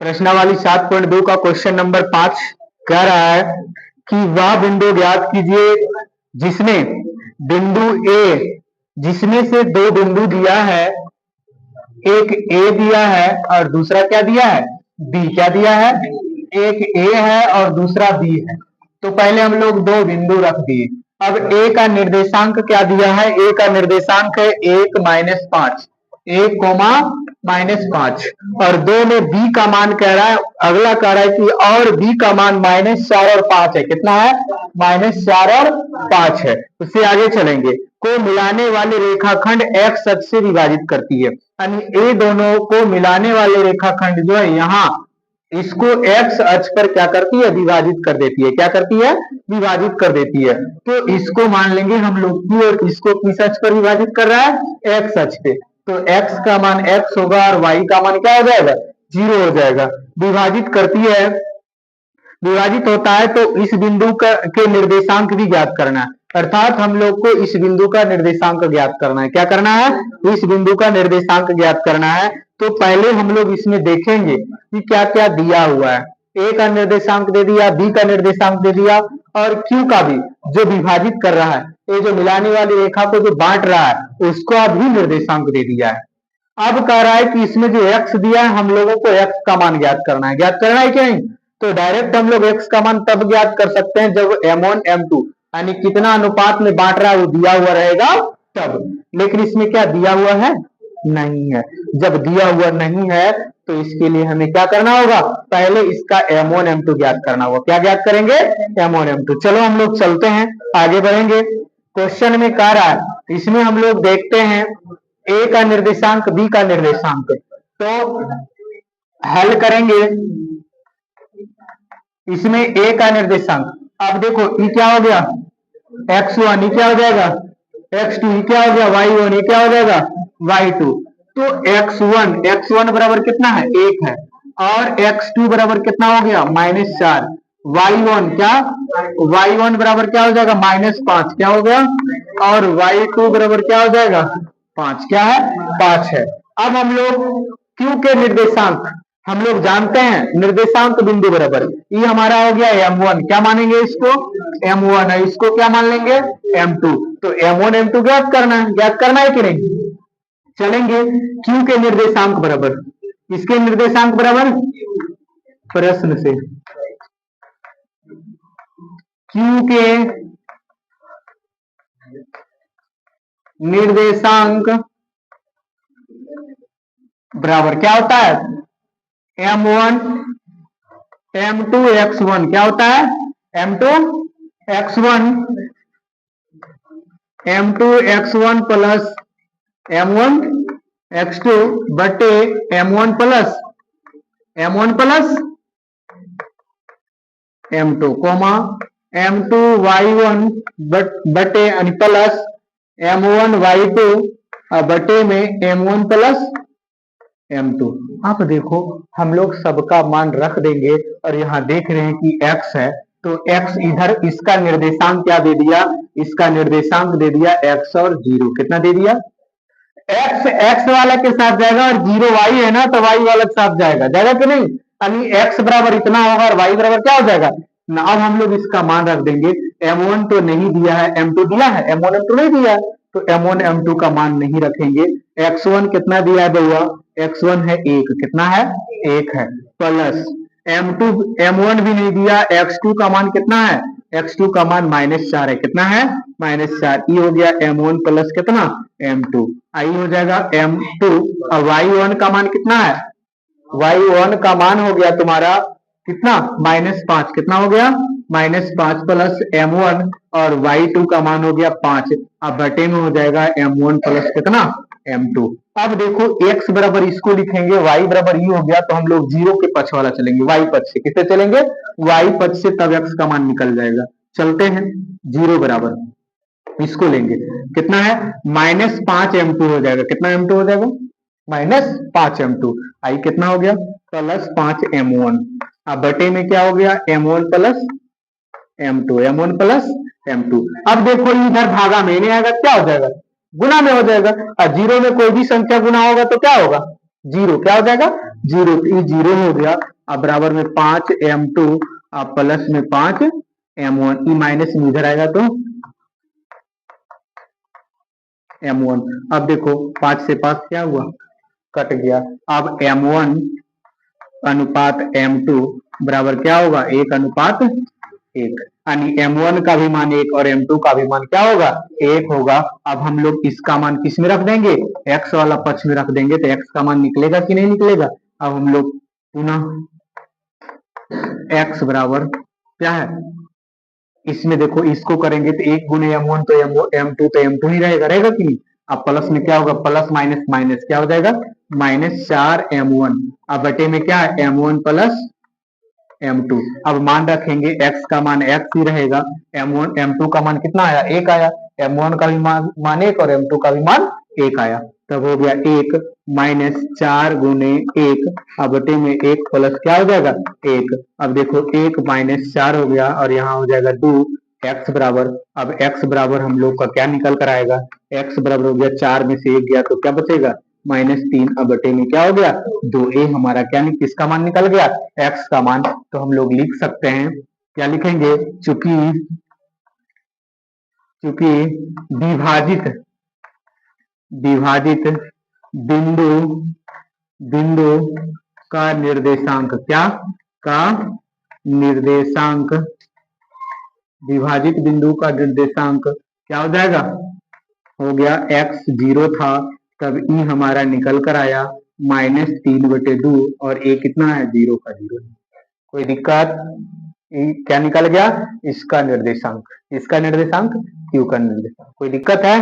प्रश्नावली 7.2 का question number 5 कह रहा है कि वह बिंदु ज्ञात कीजिए जिसने बिंदु ए जिसमें से दो बिंदु दिया है, एक ए दिया है और दूसरा क्या दिया है, बी। क्या दिया है, एक ए है और दूसरा बी है। तो पहले हम लोग दो बिंदु रख दिए। अब ए का निर्देशांक क्या दिया है, ए का निर्देशांक है 1-5, 1, और दो में बी का मान कह रहा है, अगला कह रहा है कि और बी का मान -4 और 5 है। कितना है, -4 और 5 है। उससे आगे चलेंगे। को मिलाने वाले रेखाखंड एक्स अक्ष से विभाजित करती है, यानी ए दोनों को मिलाने वाले रेखाखंड जो है यहाँ इसको एक्स अक्ष पर क्या करती है, विभाजित कर देती है। क्या करती है, विभाजित कर देती है। तो इसको मान लेंगे हम लोग की, और इसको किस अक्ष पर विभाजित कर रहा है, एक्स अक्ष पे। तो x का मान x होगा और y का मान क्या हो जाएगा, 0 हो जाएगा। विभाजित करती है, विभाजित होता है तो इस बिंदु के निर्देशांक भी ज्ञात करना है, अर्थात हम लोग को इस बिंदु का निर्देशांक ज्ञात करना है। क्या करना है, इस बिंदु का निर्देशांक ज्ञात करना है। तो पहले हम लोग इसमें देखेंगे कि क्या क्या दिया हुआ है। ए का निर्देशांक दे दिया, बी का निर्देशांक दे दिया, और क्यू का भी, जो विभाजित कर रहा है, ये जो मिलाने वाली रेखा को जो बांट रहा है उसको भी निर्देशांक दे दिया है। अब कह रहा है कि इसमें जो x दिया है हम लोगों को x का मान ज्ञात करना है। ज्ञात करना है कि नहीं, तो डायरेक्ट हम लोग x का मान तब ज्ञात कर सकते हैं जब m1 m2 यानी कितना अनुपात में बांट रहा है वो दिया हुआ रहेगा तब। लेकिन इसमें क्या दिया हुआ है, नहीं है। जब दिया हुआ नहीं है तो इसके लिए हमें क्या करना होगा, पहले इसका m1 m2 ज्ञात करना होगा। क्या ज्ञात करेंगे, m1 m2। चलो हम लोग चलते हैं, आगे बढ़ेंगे। क्वेश्चन में कह रहा है, इसमें हम लोग देखते हैं ए का निर्देशांक, बी का निर्देशांक, तो हल करेंगे। इसमें ए का निर्देशांक, अब देखो ये क्या हो गया, x1, ये क्या हो जाएगा x2, ये क्या हो गया y1, ये क्या हो जाएगा y2। तो x1 बराबर कितना है, 1 है, और x2 बराबर कितना हो गया, -4। y1 क्या, y1 बराबर क्या हो जाएगा, -5। क्या हो गया, और y2 बराबर क्या हो जाएगा, 5। क्या है, 5 है। अब हम लोग q के निर्देशांक हम लोग जानते हैं, निर्देशांक बिंदु बराबर, ये हमारा हो गया m1। क्या मानेंगे इसको, m1 है, इसको क्या मान लेंगे, m2। तो m1 m2 ज्ञात करना है। ज्ञात करना है कि नहीं, चलेंगे। q के निर्देशांक बराबर, इसके निर्देशांक बराबर, प्रश्न से q के निर्देशांक बराबर क्या होता है, m1 m2 x1। क्या होता है, m2 x1 plus m1 x2 बटे m1 plus m2 coma m2 y1 बटे प्लस m1 y2 बटे में m1 प्लस m2। अब देखो हम लोग सबका मान रख देंगे, और यहाँ देख रहे हैं कि x है, तो x इधर, इसका निर्देशांक क्या दे दिया, इसका निर्देशांक दे दिया x और 0। कितना दे दिया, x वाला के साथ जाएगा, और 0 y है ना, तो y वाला के साथ जाएगा, जाएगा कि नहीं, यानी x बराबर इतना होगा और y बराबर क्या हो जाएगा ना। अब हम लोग इसका मान रख देंगे। m1 तो नहीं दिया है, m2 दिया है, m1 m2 नहीं दिया है, तो m1 m2 का मान नहीं रखेंगे। x1 कितना दिया है भैया, x1 है 1। कितना है, 1 है, प्लस m1 भी नहीं दिया, x2 का मान कितना है, x2 का मान -4 है। कितना है, -4। ये हो गया m1 प्लस कितना, m2। आई हो जाएगा m2, और y1 का मान कितना है, y1 का मान हो गया तुम्हारा कितना, -5। कितना हो गया, -5 प्लस m1, और y2 का मान हो गया 5। अब बटे में हो जाएगा m1 प्लस कितना, m2। अब देखो x बराबर इसको लिखेंगे, y बराबर ये हो गया, तो हम लोग 0 के पक्ष वाला चलेंगे, y पक्ष से। किससे चलेंगे, y पक्ष से, तब x का मान निकल जाएगा। चलते हैं, 0 बराबर इसको लेंगे, कितना है, -5 m2 हो जाएगा। कितना m2 हो जाएगा, -5 m2। आई कितना हो गया, +5 m1। अब बटे में क्या हो गया, m1 प्लस m2। अब देखो इधर भागा में नहीं आएगा, क्या हो जाएगा, गुना में हो जाएगा। और 0 में कोई भी संख्या गुना होगा तो क्या होगा, 0। क्या हो जाएगा, जीरो, तो ये जीरो हो गया। अब बराबर में 5m2 अब प्लस में 5m1, ई माइनस में इधर आएगा तो m1। अब देखो 5 से 5 क्या हुआ, कट गया। अब m1 अनुपात m2 बराबर क्या होगा, 1:1, यानी m1 का भी मान 1 और m2 का भी मान क्या होगा, 1 होगा। अब हम लोग इसका मान किस में रख देंगे, x वाला पक्ष में रख देंगे, तो x का मान निकलेगा कि नहीं निकलेगा। अब हम लोग पुनः x बराबर क्या है, इसमें देखो इसको करेंगे तो 1 गुने m1 तो m2 तो m2 ही रहेगा, रहेगा कि नहीं। अब प्लस में क्या होगा, प्लस माइनस माइनस क्या हो जाएगा, -4m1। अब बटे में क्या है, m1 प्लस m2। अब मान रखेंगे x का मान x ही रहेगा, m1 m2 का मान कितना आया, 1 आया, m1 का भी मान 1 और m2 का भी मान 1 आया, तब हो गया 1 -4 गुने 1, अब बटे में 1 प्लस क्या हो जाएगा 1। अब देखो 1 -4 हो गया और यहाँ हो जाएगा 2 x बराबर। अब x बराबर हम लोग का क्या निकल कर आएगा, x बराबर हो गया 4 में से 1 गया तो क्या बचेगा -3, अब बटे में क्या हो गया 2। ए हमारा क्या किसका मान निकल गया, x का मान। तो हम लोग लिख सकते हैं, क्या लिखेंगे, चूंकि विभाजित विभाजित बिंदु बिंदु का निर्देशांक, क्या का निर्देशांक, विभाजित बिंदु का निर्देशांक क्या हो जाएगा, हो गया x 0 था तब ई हमारा निकल कर आया -3/2 और ए कितना है 0 का 0। कोई दिक्कत, क्या निकल गया, इसका निर्देशांक, इसका निर्देशांक, क्यू का निर्देशांक, कोई दिक्कत है।